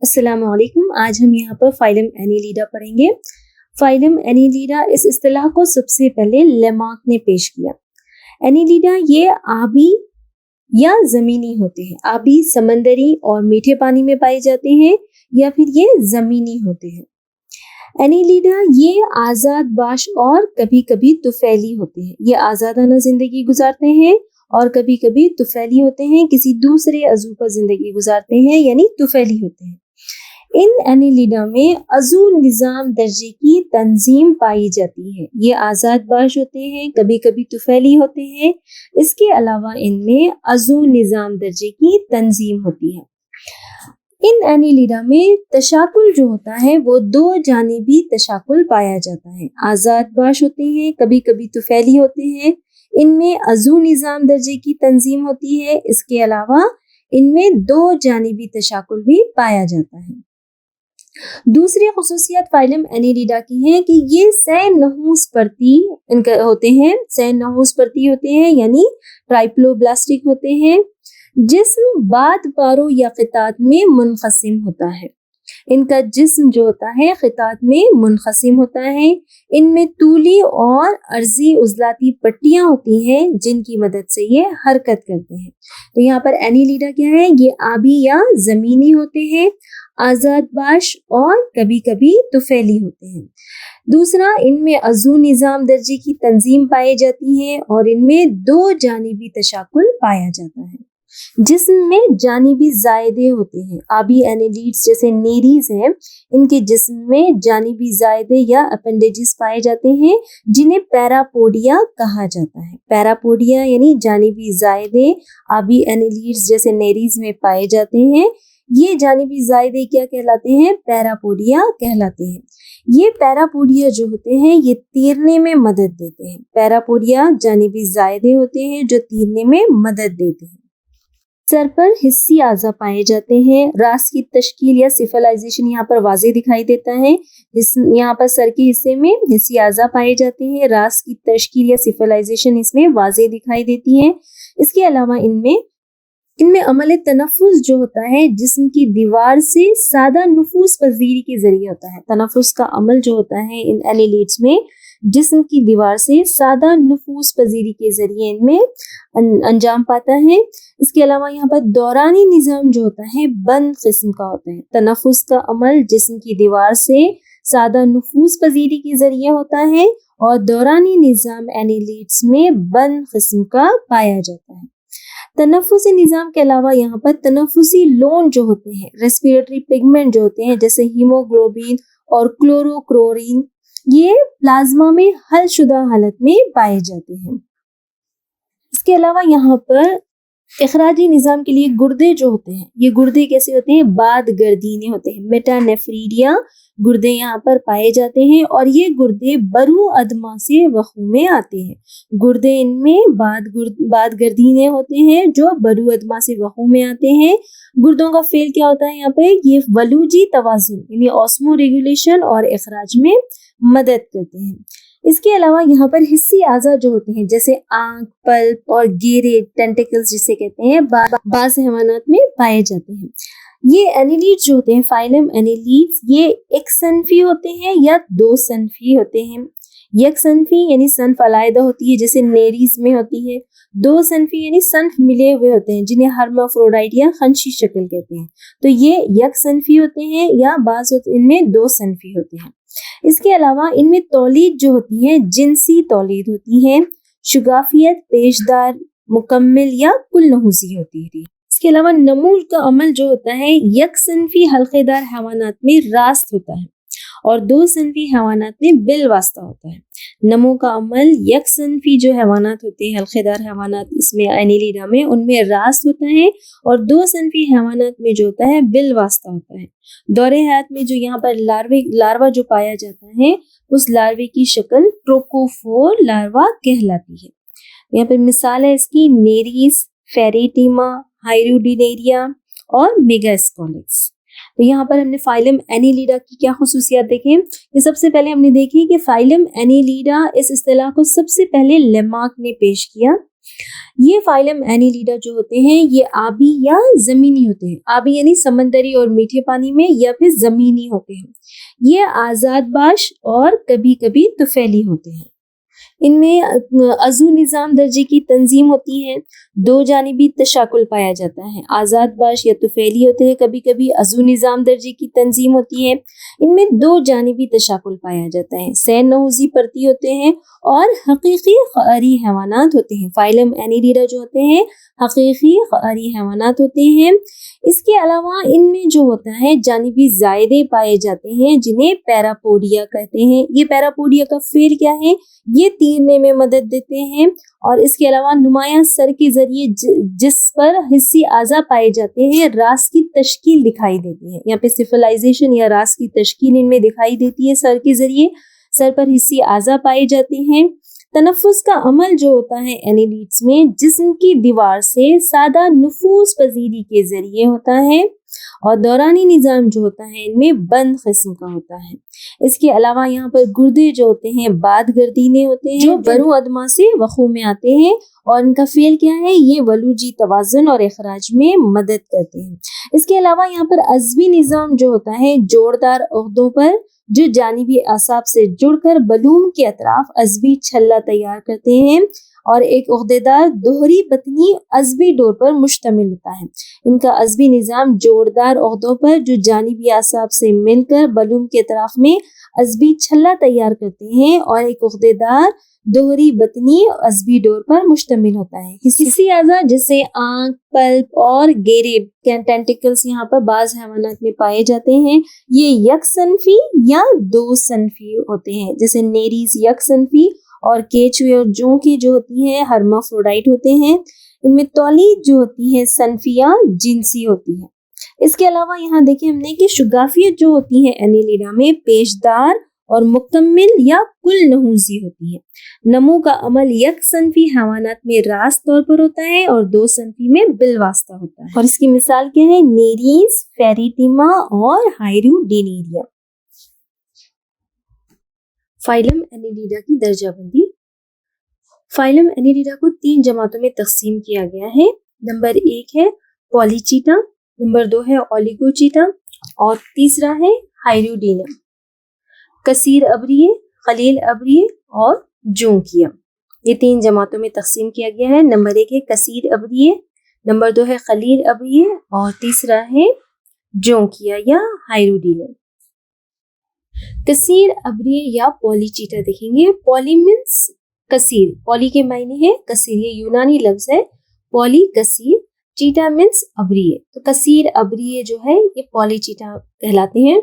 السلام علیکم. آج ہم یہاں پر فائلم اینیلیڈا پڑھیں گے. فائلم اینیلیڈا اس اصطلاح کو سب سے پہلے لیمارک نے پیش کیا. اینیلیڈا یہ آبی یا زمینی ہوتے ہیں. آبی، سمندری اور میٹھے پانی میں پائے جاتے ہیں یا پھر یہ زمینی ہوتے ہیں. اینیلیڈا یہ آزاد باش اور کبھی کبھی طفیلی ہوتے ہیں. یہ آزادانہ زندگی گزارتے ہیں اور کبھی کبھی طفیلی ہوتے ہیں، کسی دوسرے عضو پر زندگی گزارتے ہیں یعنی طفیلی ہوتے ہیں. ان اینیلیڈا میں عضو نظام درجے کی تنظیم پائی جاتی ہے. یہ آزاد باش ہوتے ہیں، کبھی کبھی طفیلی ہوتے ہیں. اس کے علاوہ ان میں عضو نظام درجے کی تنظیم ہوتی ہے. ان اینیلیڈا میں تشاکل جو ہوتا ہے وہ دو جانبی تشاکل پایا جاتا ہے. آزاد باش ہوتے ہیں، کبھی کبھی طفیلی ہوتے ہیں. ان میں عضو نظام درجے کی تنظیم ہوتی ہے. اس کے علاوہ ان میں دو جانبی تشاکل بھی پایا جاتا ہے. دوسری خصوصیت فائلم اینیلیڈا کی ہے کہ یہ سہ نحوس پرتی ہوتے ہیں. سہ نحوس پرتی ہوتے ہیں یعنی ٹرائپلوبلاسٹک ہوتے ہیں. جسم بعد پاروں یا قطعات میں منقسم ہوتا ہے. ان کا جسم جو ہوتا ہے قطعات میں منقسم ہوتا ہے. ان میں طولی اور عرضی عضلاتی پٹیاں ہوتی ہیں جن کی مدد سے یہ حرکت کرتے ہیں. تو یہاں پر اینیلیڈا کیا ہے؟ یہ آبی یا زمینی ہوتے ہیں، آزاد باش اور کبھی کبھی طفیلی ہوتے ہیں. دوسرا، ان میں عضو نظام درجے کی تنظیم پائی جاتی ہے اور ان میں دو جانبی تشاکل پایا جاتا ہے. جسم میں جانبی زائدے ہوتے ہیں. آبی اینیلیڈز جیسے نیریز ہیں، ان کے جسم میں جانبی زائدے یا اپنڈیجز پائے جاتے ہیں جنہیں پیراپوڈیا کہا جاتا ہے. پیراپوڈیا یعنی جانبی زائدے آبی اینیلیڈز جیسے نیریز میں پائے جاتے ہیں. یہ جانبی زائدے کیا کہلاتے ہیں؟ پیراپوڈیا کہلاتے ہیں. یہ پیراپوڈیا جو ہوتے ہیں یہ تیرنے میں مدد دیتے ہیں. پیراپوڈیا جانبی زائدے ہوتے ہیں جو تیرنے میں مدد دیتے ہیں. سر پر حصی اعضاء پائے جاتے ہیں. راس کی تشکیل یا سفلائزیشن یہاں پر واضح دکھائی دیتا ہے. یہاں پر سر کے حصے میں حصی اعضاء پائے جاتے ہیں. راس کی تشکیل یا سفلائزیشن اس میں واضح دکھائی دیتی ہے. اس کے علاوہ ان میں عمل تنفس جو ہوتا ہے جسم کی دیوار سے سادہ نفوذ پذیری کے ذریعے ہوتا ہے. تنفس کا عمل جو ہوتا ہے ان اینیلیڈز میں جسم کی دیوار سے سادہ نفوذ پذیری کے ذریعے ان میں انجام پاتا ہے. اس کے علاوہ یہاں پر دورانی نظام جو ہوتا ہے بند قسم کا ہوتا ہے. تنفس کا عمل جسم کی دیوار سے سادہ نفوذ پذیری کے ذریعے ہوتا ہے اور دورانی نظام اینیلیڈز میں بند قسم کا پایا جاتا ہے. تنفسی نظام کے علاوہ یہاں پر تنفسی لون جو ہوتے ہیں، ریسپیریٹری پگمنٹ جو ہوتے ہیں جیسے ہیموگلوبین اور کلوروکلورین، یہ پلازما میں حل شدہ حالت میں پائے جاتے ہیں. اس کے علاوہ یہاں پر اخراجی نظام کے لیے گردے جو ہوتے ہیں، یہ گردے کیسے ہوتے ہیں؟ بعد گردینے ہوتے ہیں. میٹانیفریڈیا گردے یہاں پر پائے جاتے ہیں اور یہ گردے برو ادما سے وقوع میں آتے ہیں. گردے ان میں بعد گردینے ہوتے ہیں جو برو ادما سے وقوع میں آتے ہیں. گردوں کا فعل کیا ہوتا ہے یہاں پہ؟ یہ ولوجی توازن یعنی آسمو ریگولیشن اور اخراج میں مدد کرتے ہیں. اس کے علاوہ یہاں پر حصی اعضاء جو ہوتے ہیں جیسے آنکھ، پلپ اور گیرے، ٹینٹیکلز جسے کہتے ہیں، بعض حیوانات میں پائے جاتے ہیں. یہ اینیلیڈ جو ہوتے ہیں فائلم اینیلیڈز یہ ایک صنفی ہوتے ہیں یا دو صنفی ہوتے ہیں. یک صنفی یعنی صنف علیحدہ ہوتی ہے جیسے نیریز میں ہوتی ہے. دو صنفی یعنی صنف ملے ہوئے ہوتے ہیں جنہیں ہرمافروڈائٹ یا خنشی شکل کہتے ہیں. تو یہ یک صنفی ہوتے ہیں یا بعض ان میں دو صنفی ہوتے ہیں. اس کے علاوہ ان میں تولید جو ہوتی ہے جنسی تولید ہوتی ہے. شگافیت پیشدار، مکمل یا کل نحوسی ہوتی ہے. اس کے علاوہ نمو کا عمل جو ہوتا ہے یک صنفی حلقے دار حیوانات میں راست ہوتا ہے اور دو صنفی حیوانات میں بالواسطہ ہوتا ہے. نمو کا عمل یک صنفی جو حیوانات ہوتے ہیں حلقے دار حیوانات اس میں اینیلیڈا میں ان میں راست ہوتا ہے اور دو صنفی حیوانات میں جو ہوتا ہے بالواسطہ ہوتا ہے. دور حیات میں جو یہاں پر لاروا جو پایا جاتا ہے اس لاروے کی شکل ٹروکوفور لاروا کہلاتی ہے. یہاں پر مثال ہے اس کی نیریس، فیریٹیما، ہائیروڈینیریا اور میگاسکولکس. تو یہاں پر ہم نے فائلم اینیلیڈا کی کیا خصوصیات دیکھیں. یہ سب سے پہلے ہم نے دیکھی کہ فائلم اینیلیڈا اس اصطلاح کو سب سے پہلے لیمارک نے پیش کیا. یہ فائلم اینیلیڈا جو ہوتے ہیں یہ آبی یا زمینی ہوتے ہیں. آبی یعنی سمندری اور میٹھے پانی میں، یا پھر زمینی ہوتے ہیں. یہ آزاد باش اور کبھی کبھی طفیلی ہوتے ہیں. ان میں عضو نظام درجے کی تنظیم ہوتی ہے. دو جانبی تشاکل پایا جاتا ہے. آزاد باش یا طفیلی ہوتے ہیں، کبھی کبھی عضو نظام درجے کی تنظیم ہوتی ہے. ان میں دو جانبی تشاکل پایا جاتا ہے. سین نہوزی پرتی ہوتے ہیں اور حقیقی قعری حیوانات ہوتے ہیں. فائلم اینیلیڈا جو ہوتے ہیں حقیقی قعری حیوانات ہوتے ہیں. اس کے علاوہ ان میں جو ہوتا ہے جانبی زائدے پائے جاتے ہیں جنہیں پیراپوڈیا کہتے ہیں. یہ پیراپوڈیا کا فعل کیا ہے؟ یہ تیرنے میں مدد دیتے ہیں. اور اس کے علاوہ نمایاں سر کے ذریعے جس پر حصی اعضاء پائے جاتے ہیں راس کی تشکیل دکھائی دیتی ہے. یہاں پہ سفلائزیشن یا راس کی تشکیل ان میں دکھائی دیتی ہے. سر کے ذریعے سر پر حصی اعضاء پائے جاتے ہیں. تنفس کا عمل جو ہوتا ہے اینیلیڈس میں جسم کی دیوار سے سادہ نفوذ پذیری کے ذریعے ہوتا ہے، اور دورانی نظام جو ہوتا ہے ان میں بند قسم کا ہوتا ہے. اس کے علاوہ یہاں پر گردے جو ہوتے ہیں باد گردینے ہوتے ہیں جو برو ادما سے وقوع میں آتے ہیں، اور ان کا فعل کیا ہے؟ یہ ولوجی توازن اور اخراج میں مدد کرتے ہیں. اس کے علاوہ یہاں پر عصبی نظام جو ہوتا ہے جوڑدار عقدوں پر جو جانبی اعصاب سے جڑ کر بلوم کے اطراف عصبی چھلا تیار کرتے ہیں، اور ایک عقدیدار دوہری بطنی عصبی ڈور پر مشتمل ہوتا ہے. ان کا عصبی نظام جوڑدار عقدوں پر جو جانبی اعصاب سے مل کر بلوم کے اطراف میں عصبی چھلا تیار کرتے ہیں، اور ایک عقدیدار دوہری بطنی عصبی ڈور پر مشتمل ہوتا ہے. حصی اعضاء جیسے آنکھ، پلپ اور گیرے ٹینٹیکلز یہاں پر بعض حیوانات میں پائے جاتے ہیں. یہ یک صنفی یا دو صنفی ہوتے ہیں، جیسے نیریز یک صنفی اور کیچوے اور جونکی جو ہوتی ہیں ہرمافروڈائٹ ہوتے ہیں. ان میں تولید جو ہوتی ہے صنفی یا جنسی ہوتی ہے. اس کے علاوہ یہاں دیکھیں ہم نے کہ شگافیت جو ہوتی ہے اینیلیڈا میں پیشدار اور مکمل یا کل نہوزی ہوتی ہے. نمو کا عمل یک صنفی حیوانات میں راست طور پر ہوتا ہے اور دو صنفی میں بالواسطہ ہوتا ہے. اور اس کی مثال کیا ہے؟ نیریز، فیریٹیما اور ہائیروڈینیریا. فائلم اینیلیڈا کی درجہ بندی. فائلم اینیلیڈا کو 3 جماعتوں میں تقسیم کیا گیا ہے. نمبر 1 ہے پولیچیٹا، نمبر 2 ہے اولیگوچیٹا، اور تیسرا ہے ہائیروڈینم. کثیر ابریے، قلیل ابریے اور جونکیا، یہ 3 جماعتوں میں تقسیم کیا گیا ہے. نمبر 1 ہے کثیر ابریے، نمبر 2 ہے قلیل ابریے، اور تیسرا ہے جونکیا یا ہائیروڈینم. کثیر ابریے یا پولیچیٹا دیکھیں گے. پولی مینس کثیر، پولی کے معنی ہے کثیر، یہ یونانی لفظ ہے پولی کثیر، چیٹا مینس ابریے. تو کثیر ابریے جو ہے یہ پولیچیٹا کہلاتے ہیں.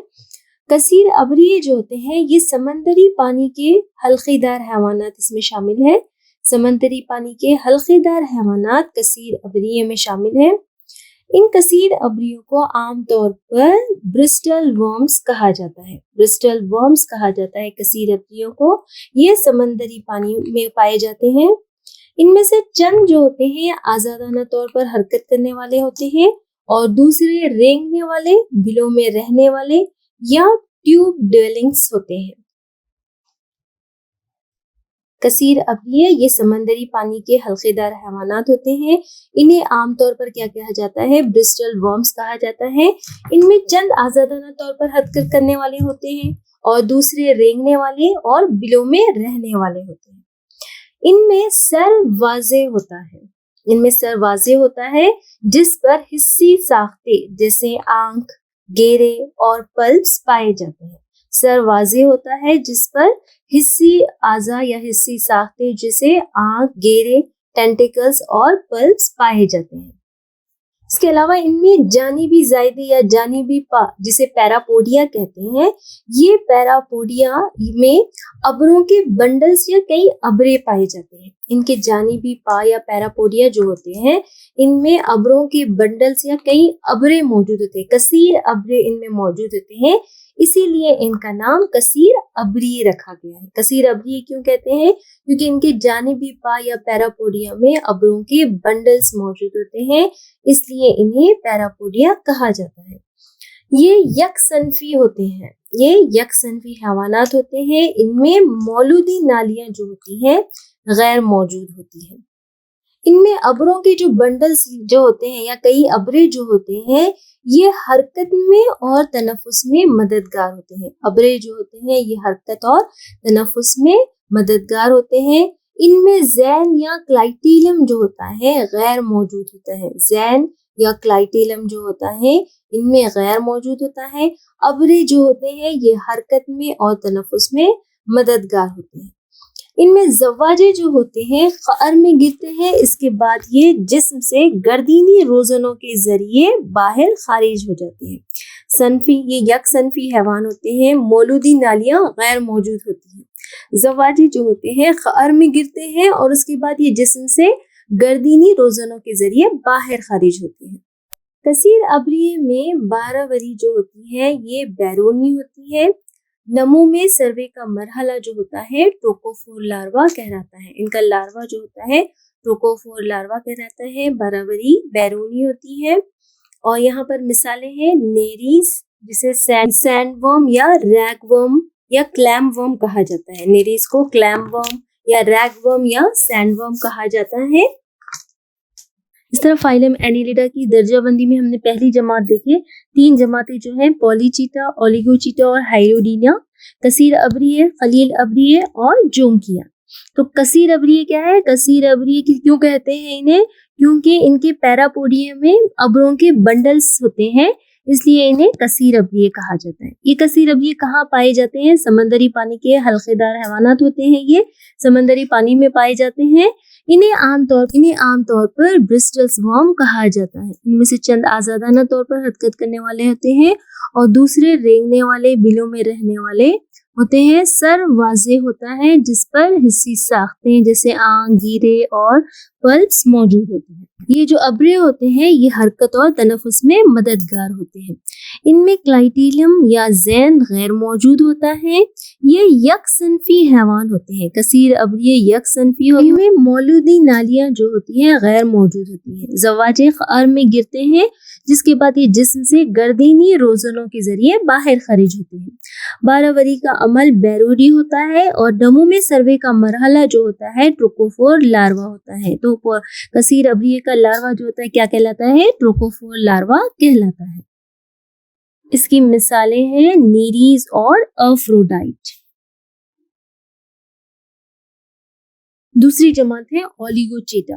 کثیر ابریے جو ہوتے ہیں یہ سمندری پانی کے حلقے دار حیوانات اس میں شامل ہے. سمندری پانی کے حلقے دار حیوانات کثیر ابریے میں شامل ہیں. ان کثیر ابریوں کو عام طور پر برسٹل ورمز کہا جاتا ہے. برسٹل ورمز کہا جاتا ہے کثیر ابریوں کو. یہ سمندری پانی میں پائے جاتے ہیں. ان میں سے چند جو ہوتے ہیں آزادانہ طور پر حرکت کرنے والے ہوتے ہیں، اور دوسرے رینگنے والے، بلوں میں رہنے والے یا ٹیوب ڈویلنگز ہوتے ہیں. کثیر ابریے یہ سمندری پانی کے حلقے دار حیوانات ہوتے ہیں. انہیں عام طور پر کیا کہا جاتا ہے؟ برسٹل ورمز کہا جاتا ہے. ان میں چند آزادانہ طور پر حرکت کرنے والے ہوتے ہیں، اور دوسرے رینگنے والے اور بلوں میں رہنے والے ہوتے ہیں. ان میں سر واضح ہوتا ہے جس پر حصی ساختیں جیسے آنکھ، گیرے اور پلپس پائے جاتے ہیں. سر واضح ہوتا ہے جس پر حصی اعضاء یا حصی ساختیں جیسے آنکھ، گیرے، ٹینٹیکلز اور پلپس پائے جاتے ہیں. اس کے علاوہ ان میں جانبی زائدے یا جانبی پا جسے پیراپوڈیا کہتے ہیں، یہ پیراپوڈیا میں ابروں کے بنڈلز یا کئی ابرے پائے جاتے ہیں. ان کے جانبی پا یا پیراپوڈیا جو ہوتے ہیں ان میں ابروں کے بنڈلز یا کئی ابرے موجود ہوتے ہیں. کثیر ابرے ان میں موجود ہوتے ہیں، اسی لیے ان کا نام کثیر ابریے رکھا گیا ہے. کثیر ابریے کیوں کہتے ہیں؟ کیونکہ ان کے جانبی پا یا پیراپوڈیا میں ابروں کے بنڈلز موجود ہوتے ہیں، اس لیے انہیں پیراپوڈیا کہا جاتا ہے. یہ یک صنفی ہوتے ہیں، یہ یک صنفی حیوانات ہوتے ہیں. ان میں مولودی نالیاں جو ہوتی ہیں غیر موجود ہوتی ہیں. ان میں ابروں کے جو بنڈلز جو ہوتے ہیں یا کئی ابرے جو ہوتے ہیں یہ حرکت میں اور تنفس میں مددگار ہوتے ہیں. ابرے جو ہوتے ہیں یہ حرکت اور تنفس میں مددگار ہوتے ہیں. ان میں زین یا کلائٹیلم جو ہوتا ہے غیر موجود ہوتا ہے. زین یا کلائٹیلم جو ہوتا ہے ان میں غیر موجود ہوتا ہے. ابرے جو ہوتے ہیں یہ حرکت میں اور تنفس میں مددگار ہوتے ہیں. ان میں زواجے جو ہوتے ہیں قعر میں گرتے ہیں، اس کے بعد یہ جسم سے گردینی روزنوں کے ذریعے باہر خارج ہو جاتے ہیں. صنفی، یہ یک صنفی حیوان ہوتے ہیں. مولودی نالیاں غیر موجود ہوتی ہیں. زواجے جو ہوتے ہیں قعر میں گرتے ہیں اور اس کے بعد یہ جسم سے گردینی روزنوں کے ذریعے باہر خارج ہوتے ہیں. کثیر ابریے میں 12 وری جو ہوتی ہے یہ بیرونی ہوتی ہے. نمو میں سروے کا مرحلہ جو ہوتا ہے ٹروکوفور لاروا کہلاتا ہے. ان کا لاروا جو ہوتا ہے ٹروکوفور لاروا کہلاتا ہے. 12 وری بیرونی ہوتی ہے. اور یہاں پر مثالیں ہیں نیریز جسے سینڈ ورم یا ریگ ورم یا کلیم ورم کہا جاتا ہے. نیریز کو کلیم ورم یا ریگ ورم یا سینڈ ورم کہا جاتا ہے. اس طرح فائلم اینیلیڈا کی درجہ بندی میں ہم نے پہلی جماعت دیکھے. 3 جماعتیں جو ہیں پولی چیٹا، اولیگو چیٹا اور ہائیروڈینیا. کثیر ابریے، قلیل ابریے اور جونکیا. تو کثیر ابریے کیا ہے؟ کثیر ابریے کیوں کہتے ہیں انہیں؟ کیونکہ ان کے پیراپوڈیم میں ابروں کے بنڈلز ہوتے ہیں، اس لیے انہیں کثیر ابریے کہا جاتا ہے. یہ کثیر ابریے کہاں پائے جاتے ہیں؟ سمندری پانی کے حلقے دار حیوانات ہوتے ہیں. یہ سمندری پانی میں پائے جاتے ہیں. انہیں عام طور پر برسٹلز ورم کہا جاتا ہے. ان میں سے چند آزادانہ طور پر حرکت کرنے والے ہوتے ہیں اور دوسرے رینگنے والے بلوں میں رہنے والے ہوتے ہیں. سر واضح ہوتا ہے جس پر حصی ساختیں جیسے آنکھ، گیرے اور پلپس موجود ہوتے ہیں. یہ جو ابرے ہوتے ہیں یہ حرکت اور تنفس میں مددگار ہوتے ہیں. ان میں کلائٹیلم یا زین غیر موجود ہوتا ہے. یہ یک صنفی حیوان ہوتے ہیں. کثیر ابریے یک صنفی ہوتے ہیں. ان میں مولودی نالیاں جو ہوتی ہیں غیر موجود ہوتی ہیں. زواجے قعر میں گرتے ہیں جس کے بعد یہ جسم سے گردینی روزنوں کے ذریعے باہر خارج ہوتے ہیں. 12 وری کا عمل بیرونی ہوتا ہے اور نمو میں سروے کا مرحلہ جو ہوتا ہے ٹروکوفور لاروا ہوتا ہے. تو کثیر ابریے کا لاروا جو ہوتا ہے کیا کہلاتا ہے؟ ٹروکوفور لاروا کہلاتا ہے. اس کی مثالیں ہیں نیریز اور افروڈائٹ. دوسری جماعت ہے اولیگو چیٹا.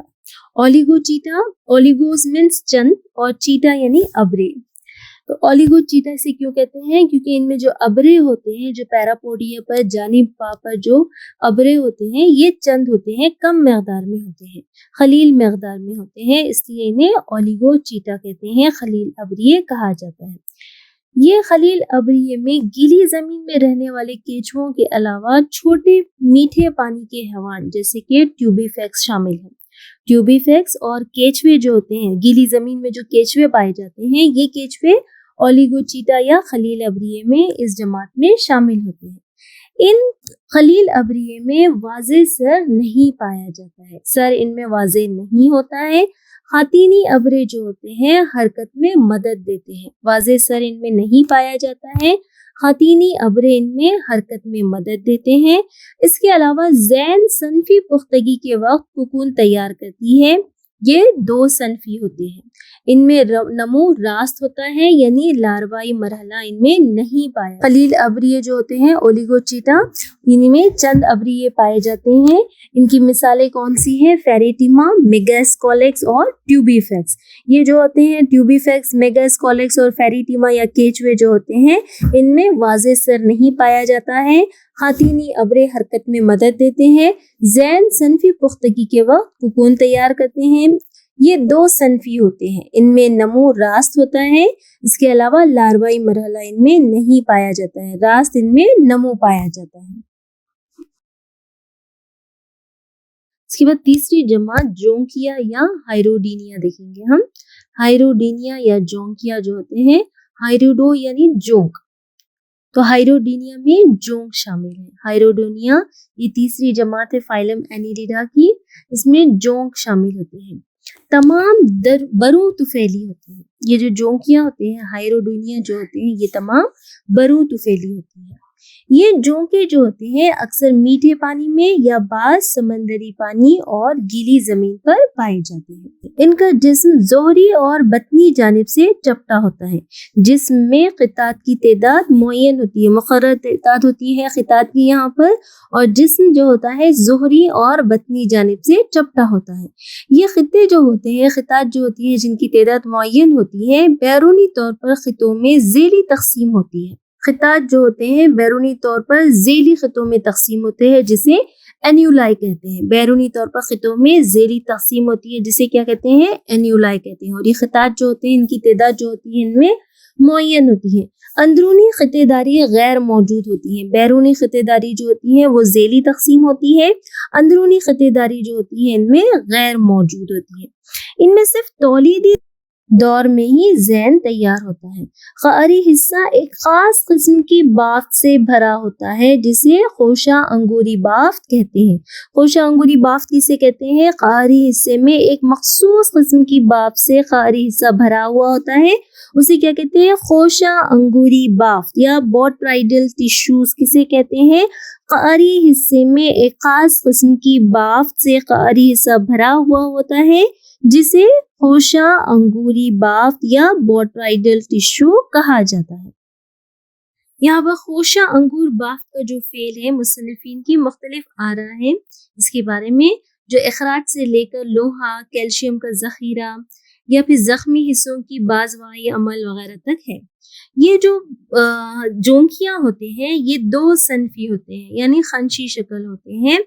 اولیگو چیٹا، اولیگوز مینس چند اور چیٹا یعنی ابرے. تو اولیگو چیٹا سے کیوں کہتے ہیں؟ کیونکہ ان میں جو ابرے ہوتے ہیں، جو پیراپوڈیا پر جانب پا پر جو ابرے ہوتے ہیں یہ چند ہوتے ہیں، کم مقدار میں ہوتے ہیں، خلیل مقدار میں ہوتے ہیں، اس لیے انہیں اولیگو چیٹا کہتے ہیں. خلیل ابریے کہا جاتا ہے. یہ خلیل ابریے میں گیلی زمین میں رہنے والے کیچووں کے علاوہ چھوٹے میٹھے پانی کے حیوان جیسے کہ ٹیوبیفیکس شامل ہیں. ٹیوبیفیکس اور کیچوے جو ہوتے ہیں، گیلی زمین میں جو کیچوے پائے جاتے ہیں، یہ کیچوے اولیگو چیٹا یا خلیل ابریے میں اس جماعت میں شامل ہوتے ہیں. ان خلیل ابریے میں واضح سر نہیں پایا جاتا ہے. سر ان میں واضح نہیں ہوتا ہے. خاتینی ابرے جو ہوتے ہیں حرکت میں مدد دیتے ہیں. واضح سر ان میں نہیں پایا جاتا ہے. خاتینی ابرے ان میں حرکت میں مدد دیتے ہیں. اس کے علاوہ زین صنفی پختگی کے وقت ککون تیار کرتی ہے. یہ 2 صنفی ہوتے ہیں. ان میں نمو راست ہوتا ہے یعنی لاروائی مرحلہ ان میں نہیں پایا. خلیل ابریے جو ہوتے ہیں اولیگو چیٹا، ان میں چند ابریے پائے جاتے ہیں. ان کی مثالیں کون سی ہیں؟ فیریٹیما، میگاسکولیکس اور ٹیوبیفیکس. یہ جو ہوتے ہیں ٹیوبیفیکس، میگاسکولیکس اور فیریٹیما یا کیچوے جو ہوتے ہیں ان میں واضح سر نہیں پایا جاتا ہے. خاتینی ابرے حرکت میں مدد دیتے ہیں. زین صنفی پختگی کے وقت ککون تیار کرتے ہیں. یہ 2 صنفی ہوتے ہیں. ان میں نمو راست ہوتا ہے. اس کے علاوہ لاروائی مرحلہ ان میں نہیں پایا جاتا ہے. راست ان میں نمو پایا جاتا ہے. اس کے بعد تیسری جماعت جونکیا یا ہائیروڈینیا دیکھیں گے ہم. ہائیروڈینیا یا جونکیا جو ہوتے ہیں، ہائیروڈو یعنی جونک، تو ہائیروڈینیا میں جونک شامل ہے. ہائیروڈینیا یہ تیسری جماعت ہے فائلم اینیلیڈا کی، اس میں جونک شامل ہوتے ہیں. تمام برو طفیلی ہوتے ہیں. یہ جو جونکیا ہوتے ہیں، ہائیروڈینیا جو ہوتے ہیں، یہ تمام برو طفیلی ہوتے ہیں. یہ جونکے جو ہوتے ہیں اکثر میٹھے پانی میں یا بعض سمندری پانی اور گیلی زمین پر پائے جاتے ہیں۔ ان کا جسم ظہری اور بطنی جانب سے چپٹا ہوتا ہے۔ جسم میں قطعات کی تعداد معین ہوتی ہے، مقرر تعداد ہوتی ہے قطعات کی یہاں پر، اور جسم جو ہوتا ہے ظہری اور بطنی جانب سے چپٹا ہوتا ہے۔ یہ خطے جو ہوتے ہیں، قطعات جو ہوتی ہیں جن کی تعداد معین ہوتی ہے، بیرونی طور پر خطوں میں ذیلی تقسیم ہوتی ہے۔ خطات جو ہوتے ہیں بیرونی طور پر ذیلی خطوں میں تقسیم ہوتے ہیں جسے اینیولائی کہتے ہیں۔ بیرونی طور پر خطوں میں ذیلی تقسیم ہوتی ہے جسے کیا کہتے ہیں؟ اینیولائی کہتے ہیں۔ اور یہ خطات جو ہوتے ہیں ان کی تعداد جو ہوتی ہے ان میں معین ہوتی ہے۔ اندرونی خطے داری غیر موجود ہوتی ہے۔ بیرونی خطے داری جو ہوتی ہے وہ ذیلی تقسیم ہوتی ہے، اندرونی خطے داری جو ہوتی ہے ان میں غیر موجود ہوتی ہے۔ ان میں صرف تولیدی دور میں ہی ذہن تیار ہوتا ہے۔ قعری حصہ ایک خاص قسم کی بافت سے بھرا ہوتا ہے جسے خوشہ انگوری بافت کہتے ہیں۔ خوشہ انگوری بافت کسے کہتے ہیں؟ قعری حصے میں ایک مخصوص قسم کی بافت سے قعری حصہ بھرا ہوا ہوتا ہے، اسے کیا کہتے ہیں؟ خوشہ انگوری بافت یا بوٹرائیڈل ٹیشوز کسے کہتے ہیں؟ قعری حصے میں ایک خاص قسم کی بافت سے قعری حصہ بھرا ہوا ہوتا ہے جسے خوشہ انگوری بافت یا بوٹرائیڈل ٹیشو کہا جاتا ہے۔ یہاں پر خوشہ انگور بافت کا جو فعل ہے مصنفین کی مختلف آراء ہیں اس کے بارے میں، جو اخراج سے لے کر لوہا، کیلشیم کا ذخیرہ یا پھر زخمی حصوں کی بازوائی عمل وغیرہ تک ہے۔ یہ جو جونکیاں ہوتے ہیں یہ دو صنفی ہوتے ہیں، یعنی خنشی شکل ہوتے ہیں۔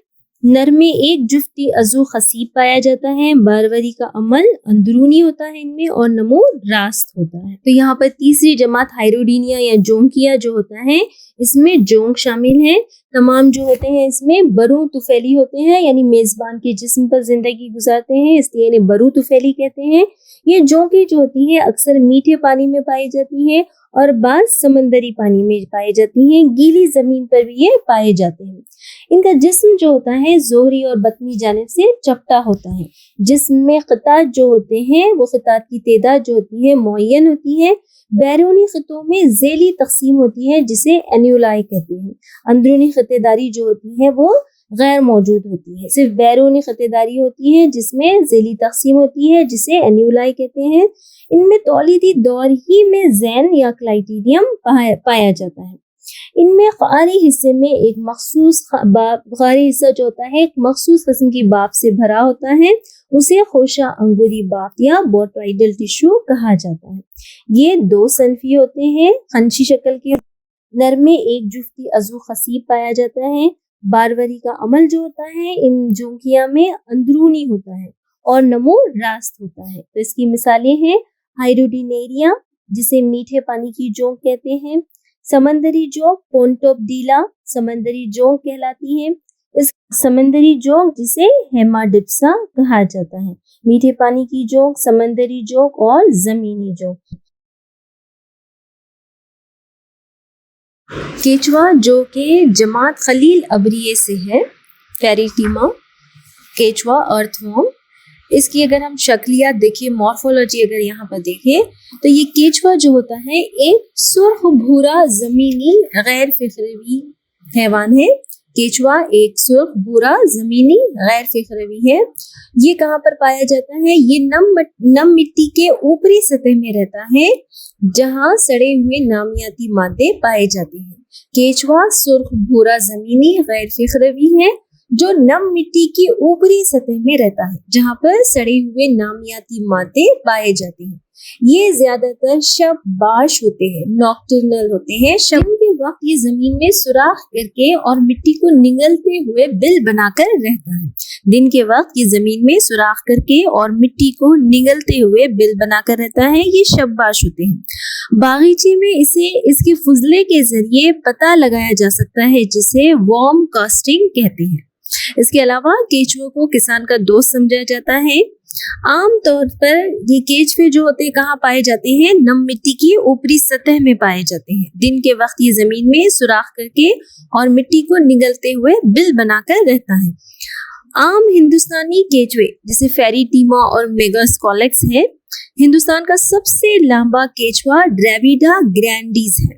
نر میں ایک جفتی عضو خصیب پایا جاتا ہے، باروری کا عمل اندرونی ہوتا ہے ان میں، اور نمو راست ہوتا ہے۔ تو یہاں پر تیسری جماعت ہائیروڈینیا یا جونکیا جو ہوتا ہے اس میں جونک شامل ہے۔ تمام جو ہوتے ہیں اس میں برو طفیلی ہوتے ہیں، یعنی میزبان کے جسم پر زندگی گزارتے ہیں، اس لیے انہیں برو طفیلی کہتے ہیں۔ یہ جونکیں جو ہوتی ہیں اکثر میٹھے پانی میں پائی جاتی ہیں اور بعض سمندری پانی میں پائی جاتی ہیں، گیلی زمین پر بھی یہ پائے جاتے ہیں۔ ان کا جسم جو ہوتا ہے ظہری اور بطنی جانب سے چپٹا ہوتا ہے۔ جسم میں قطعات جو ہوتے ہیں وہ قطعات کی تعداد جو ہوتی ہے معین ہوتی ہے۔ بیرونی خطوں میں ذیلی تقسیم ہوتی ہے جسے اینیولائی کہتے ہیں۔ اندرونی خطے داری جو ہوتی ہے وہ غیر موجود ہوتی ہے، صرف بیرونی خطے داری ہوتی ہے جس میں ذیلی تقسیم ہوتی ہے جسے اینیولائی کہتے ہیں۔ ان میں تولیدی دور ہی میں زین یا کلائٹیڈیم پایا جاتا ہے۔ ان میں قعری حصے میں ایک مخصوص قعری حصہ جو ہوتا ہے ایک مخصوص قسم کی بافت سے بھرا ہوتا ہے، اسے خوشہ انگوری بافت یا بوٹرائیڈل ٹیشو کہا جاتا ہے۔ یہ دو صنفی ہوتے ہیں، خنشی شکل کے۔ نر میں ایک جفتی عضو خصیب پایا جاتا ہے، باروری کا عمل جو ہوتا ہے ان جونکیا میں اندرونی ہوتا ہے اور نمو راست ہوتا ہے۔ تو اس کی مثالیں ہیں ہائیروڈینیریا جسے میٹھے پانی کی جونک کہتے ہیں، سمندری جونک پونٹوپڈیلا سمندری جونک کہلاتی ہے، اس سمندری جونک جسے ہیماڈپسا کہا جاتا ہے، میٹھے پانی کی جونک، سمندری جونک اور زمینی جونک۔ کیچوا جو کہ جماعت خلیل ابریے سے ہے، فیریٹیما کیچوا ارتھ ورم، اس کی اگر ہم شکلیات دیکھیں، مورفولوجی اگر یہاں پر دیکھیں تو یہ کیچوا جو ہوتا ہے ایک سرخ بھورا زمینی غیر فقروی حیوان ہے۔ کیچوا ایک سرخ بھورا زمینی غیر فقروی ہے۔ یہ کہاں پر پایا جاتا ہے؟ یہ نم مٹی کے اوپری سطح میں رہتا ہے جہاں سڑے ہوئے نامیاتی مادے پائے جاتے ہیں۔ کیچوا سرخ بھورا زمینی غیر فقروی ہے جو نم مٹی کی اوپری سطح میں رہتا ہے جہاں پر سڑے ہوئے نامیاتی مادے پائے جاتے ہیں۔ یہ زیادہ تر شب باش ہوتے ہیں، نوکٹرنل ہوتے ہیں۔ شب کے وقت یہ زمین میں سوراخ کر کے اور مٹی کو نگلتے ہوئے بل بنا کر رہتا ہے۔ دن کے وقت یہ زمین میں سوراخ کر کے اور مٹی کو نگلتے ہوئے بل بنا کر رہتا ہے، یہ شب باش ہوتے ہیں۔ باغیچے میں اسے اس کے فضلے کے ذریعے پتہ لگایا جا سکتا ہے جسے وارم کاسٹنگ کہتے ہیں۔ اس کے علاوہ کیچوے کو کسان کا دوست سمجھا جاتا ہے۔ عام طور پر یہ کیچوے جو ہوتے ہیں کہاں پائے جاتے ہیں؟ نم مٹی کی اوپری سطح میں پائے جاتے ہیں۔ دن کے وقت یہ زمین میں سوراخ کر کے اور مٹی کو نگلتے ہوئے بل بنا کر رہتا ہے۔ عام ہندوستانی کیچوے جیسے فیریٹیما اور میگاسکولیکس ہے۔ ہندوستان کا سب سے لمبا کیچوا ڈریویڈا گرینڈیز ہے۔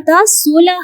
ta 16